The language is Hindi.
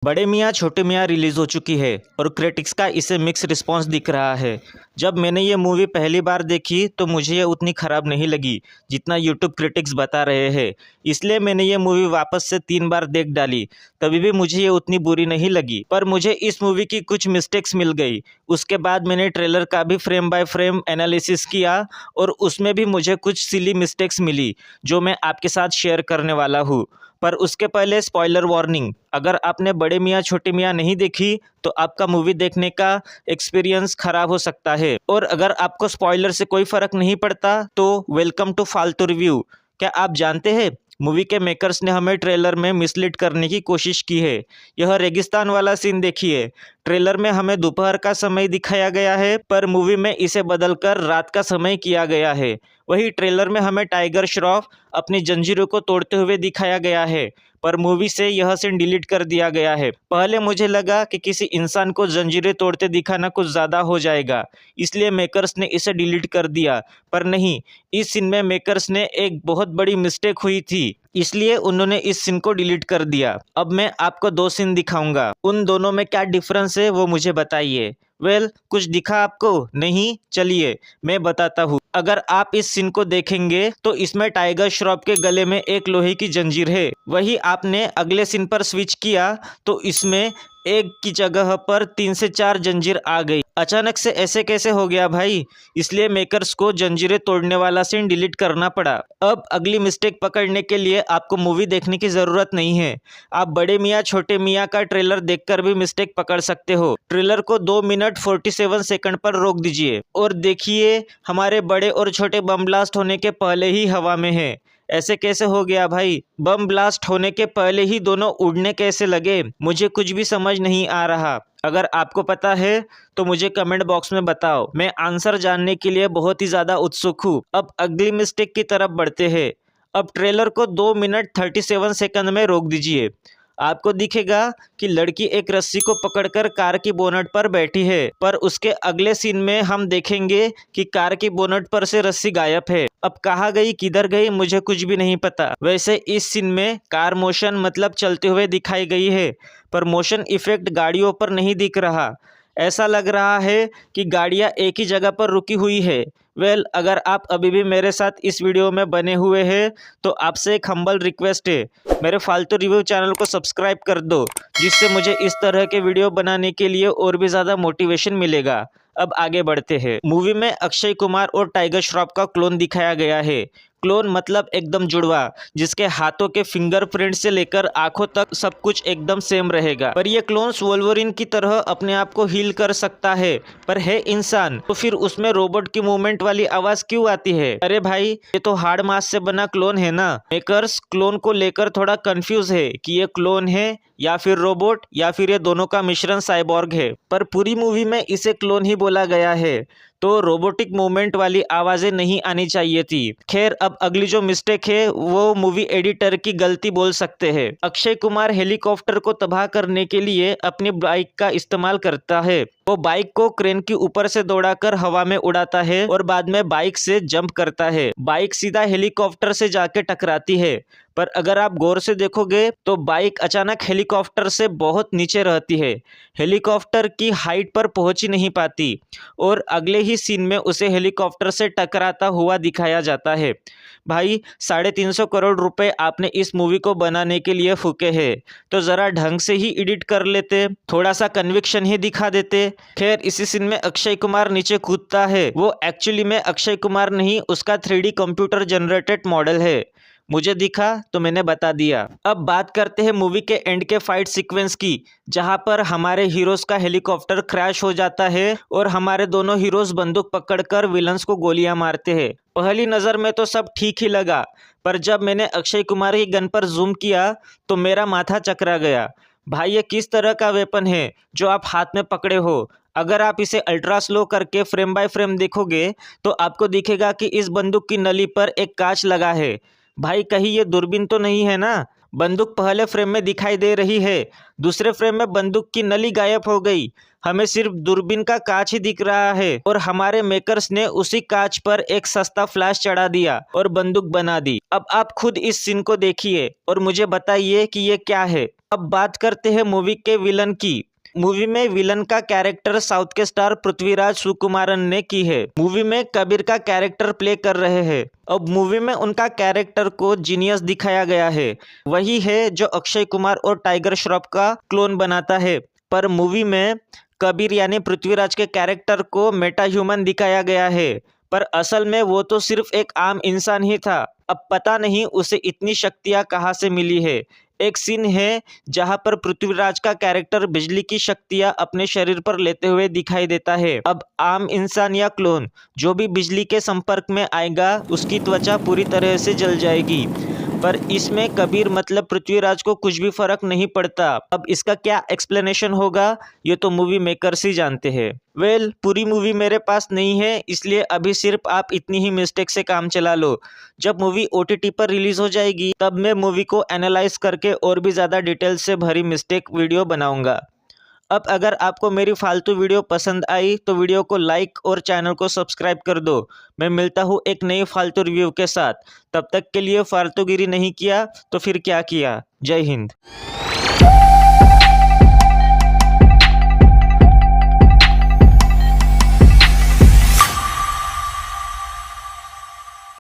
बड़े मियाँ छोटे मियाँ रिलीज़ हो चुकी है और क्रिटिक्स का इसे मिक्स रिस्पांस दिख रहा है। जब मैंने ये मूवी पहली बार देखी तो मुझे ये उतनी ख़राब नहीं लगी जितना यूट्यूब क्रिटिक्स बता रहे हैं। इसलिए मैंने ये मूवी वापस से 3 बार देख डाली, तभी भी मुझे ये उतनी बुरी नहीं लगी। पर मुझे इस मूवी की कुछ मिस्टेक्स मिल गई। उसके बाद मैंने ट्रेलर का भी फ्रेम बाय फ्रेम एनालिसिस किया और उसमें भी मुझे कुछ सिली मिस्टेक्स मिली जो मैं आपके साथ शेयर करने वाला हूँ। पर उसके पहले स्पॉइलर वार्निंग, अगर आपने बड़े मियाँ छोटे मियाँ नहीं देखी तो आपका मूवी देखने का एक्सपीरियंस खराब हो सकता है। और अगर आपको स्पॉइलर से कोई फ़र्क नहीं पड़ता तो वेलकम टू फालतू रिव्यू। क्या आप जानते हैं मूवी के मेकर्स ने हमें ट्रेलर में मिसलीड करने की कोशिश की है। यह रेगिस्तान वाला सीन देखिए। ट्रेलर में हमें दोपहर का समय दिखाया गया है पर मूवी में इसे बदलकर रात का समय किया गया है। वही ट्रेलर में हमें टाइगर श्रॉफ अपनी जंजीरों को तोड़ते हुए दिखाया गया है पर मूवी से यह सीन डिलीट कर दिया गया है। पहले मुझे लगा कि किसी इंसान को जंजीरें तोड़ते दिखाना कुछ ज़्यादा हो जाएगा, इसलिए मेकर्स ने इसे डिलीट कर दिया। पर नहीं, इस सीन में मेकर्स ने एक बहुत बड़ी मिस्टेक हुई थी, इसलिए उन्होंने इस सीन को डिलीट कर दिया। अब मैं आपको 2 सीन दिखाऊंगा, उन दोनों में क्या डिफरेंस है वो मुझे बताइए। कुछ दिखा आपको? नहीं? चलिए मैं बताता हूँ। अगर आप इस सीन को देखेंगे तो इसमें टाइगर श्रॉफ के गले में एक लोहे की जंजीर है। वही आपने अगले सीन पर स्विच किया तो इसमें एक की जगह पर 3 से 4 जंजीर आ गई। अचानक से ऐसे कैसे हो गया भाई? इसलिए मेकर्स को जंजीरें तोड़ने वाला सीन डिलीट करना पड़ा। अब अगली मिस्टेक पकड़ने के लिए आपको मूवी देखने की ज़रूरत नहीं है। आप बड़े मियाँ छोटे मियाँ का ट्रेलर देखकर भी मिस्टेक पकड़ सकते हो। ट्रेलर को 2 मिनट 47 सेकंड पर रोक दीजिए और देखिए हमारे बड़े और छोटे बम ब्लास्ट होने के पहले ही हवा में है। ऐसे कैसे हो गया भाई? बम ब्लास्ट होने के पहले ही दोनों उड़ने कैसे लगे? मुझे कुछ भी समझ नहीं आ रहा। अगर आपको पता है तो मुझे कमेंट बॉक्स में बताओ। मैं आंसर जानने के लिए बहुत ही ज़्यादा उत्सुक हूँ। अब अगली मिस्टेक की तरफ बढ़ते हैं। अब ट्रेलर को 2 मिनट 37 सेकंड में रोक दीजिए। आपको दिखेगा कि लड़की एक रस्सी को पकड़कर कार की बोनट पर बैठी है, पर उसके अगले सीन में हम देखेंगे कि कार की बोनट पर से रस्सी गायब है। अब कहाँ गई, किधर गई, मुझे कुछ भी नहीं पता। वैसे इस सीन में कार मोशन मतलब चलते हुए दिखाई गई है, पर मोशन इफेक्ट गाड़ियों पर नहीं दिख रहा। ऐसा लग रहा है कि गाड़ियाँ एक ही जगह पर रुकी हुई है। अगर आप अभी भी मेरे साथ इस वीडियो में बने हुए हैं तो आपसे एक हम्बल रिक्वेस्ट है, मेरे फालतू रिव्यू चैनल को सब्सक्राइब कर दो, जिससे मुझे इस तरह के वीडियो बनाने के लिए और भी ज़्यादा मोटिवेशन मिलेगा। अब आगे बढ़ते हैं। मूवी में अक्षय कुमार और टाइगर श्रॉफ का क्लोन दिखाया गया है। क्लोन मतलब एकदम जुड़वा, जिसके हाथों के फिंगरप्रिंट से लेकर आंखों तक सब कुछ एकदम सेम रहेगा। पर ये क्लोन्स वोल्वरिन की तरह अपने आप को हील कर सकता है, पर है इंसान, तो फिर उसमें रोबोट की मूवमेंट वाली आवाज क्यों आती है? अरे भाई, ये तो हार्ड मास से बना क्लोन है ना। मेकर्स क्लोन को लेकर थोड़ा कंफ्यूज है कि ये क्लोन है या फिर रोबोट या फिर ये दोनों का मिश्रण साइबॉर्ग है, पर पूरी मूवी में इसे क्लोन ही बोला गया है, तो रोबोटिक मूवमेंट वाली आवाज़ें नहीं आनी चाहिए थी। खैर, अब अगली जो मिस्टेक है वो मूवी एडिटर की गलती बोल सकते हैं। अक्षय कुमार हेलीकॉप्टर को तबाह करने के लिए अपनी बाइक का इस्तेमाल करता है। वो बाइक को क्रेन के ऊपर से दौड़ाकर हवा में उड़ाता है और बाद में बाइक से जंप करता है। बाइक सीधा हेलीकॉप्टर से जाके टकराती है, पर अगर आप गौर से देखोगे तो बाइक अचानक हेलीकॉप्टर से बहुत नीचे रहती है। हेलीकॉप्टर की हाइट पर पहुंच ही नहीं पाती और अगले ही सीन में उसे हेलीकॉप्टर से टकराता हुआ दिखाया जाता है। भाई, 350 करोड़ रुपए आपने इस मूवी को बनाने के लिए फूके हैं, तो ज़रा ढंग से ही एडिट कर लेते, थोड़ा सा कन्विक्शन ही दिखा देते। खैर, इसी सीन में अक्षय कुमार नीचे कूदता है, वो एक्चुअली में अक्षय कुमार नहीं, उसका 3D कंप्यूटर जनरेटेड मॉडल है। मुझे दिखा तो मैंने बता दिया। अब बात करते हैं मूवी के एंड के फाइट सीक्वेंस की, जहां पर हमारे हीरोज का हेलीकॉप्टर क्रैश हो जाता है और हमारे दोनों हीरोज बंदूक पकड़कर विलन्स को गोलियां मारते हैं। पहली नज़र में तो सब ठीक ही लगा, पर जब मैंने अक्षय कुमार की गन पर जूम किया तो मेरा माथा चकरा गया। भाई, ये किस तरह का वेपन है जो आप हाथ में पकड़े हो? अगर आप इसे अल्ट्रा स्लो करके फ्रेम बाय फ्रेम देखोगे तो आपको दिखेगा कि इस बंदूक की नली पर एक कांच लगा है। भाई, कहीं ये दूरबीन तो नहीं है ना? बंदूक पहले फ्रेम में दिखाई दे रही है, दूसरे फ्रेम में बंदूक की नली गायब हो गई। हमें सिर्फ दूरबीन का कांच ही दिख रहा है और हमारे मेकर्स ने उसी कांच पर एक सस्ता फ्लैश चढ़ा दिया और बंदूक बना दी। अब आप खुद इस सीन को देखिए और मुझे बताइए कि ये क्या है। अब बात करते हैं मूवी के विलन की। मूवी में विलन का कैरेक्टर साउथ के स्टार पृथ्वीराज सुकुमारन ने की है। मूवी में कबीर का कैरेक्टर प्ले कर रहे हैं। अब मूवी में उनका कैरेक्टर को जीनियस दिखाया गया है, वही है जो अक्षय कुमार और टाइगर श्रॉफ का क्लोन बनाता है। पर मूवी में कबीर यानी पृथ्वीराज के कैरेक्टर को मेटा ह्यूमन दिखाया गया है, पर असल में वो तो सिर्फ एक आम इंसान ही था। अब पता नहीं उसे इतनी शक्तियाँ कहाँ से मिली है। एक सीन है जहां पर पृथ्वीराज का कैरेक्टर बिजली की शक्तियां अपने शरीर पर लेते हुए दिखाई देता है। अब आम इंसान या क्लोन जो भी बिजली के संपर्क में आएगा उसकी त्वचा पूरी तरह से जल जाएगी, पर इसमें कबीर मतलब पृथ्वीराज को कुछ भी फर्क नहीं पड़ता। अब इसका क्या एक्सप्लेनेशन होगा ये तो मूवी मेकर्स ही जानते हैं। पूरी मूवी मेरे पास नहीं है, इसलिए अभी सिर्फ आप इतनी ही मिस्टेक से काम चला लो। जब मूवी OTT पर रिलीज हो जाएगी तब मैं मूवी को एनालाइज करके और भी ज़्यादा डिटेल से भरी मिस्टेक वीडियो बनाऊंगा। अब अगर आपको मेरी फालतू वीडियो पसंद आई तो वीडियो को लाइक और चैनल को सब्सक्राइब कर दो। मैं मिलता हूँ एक नई फालतू रिव्यू के साथ। तब तक के लिए फालतूगिरी नहीं किया तो फिर क्या किया। जय हिंद।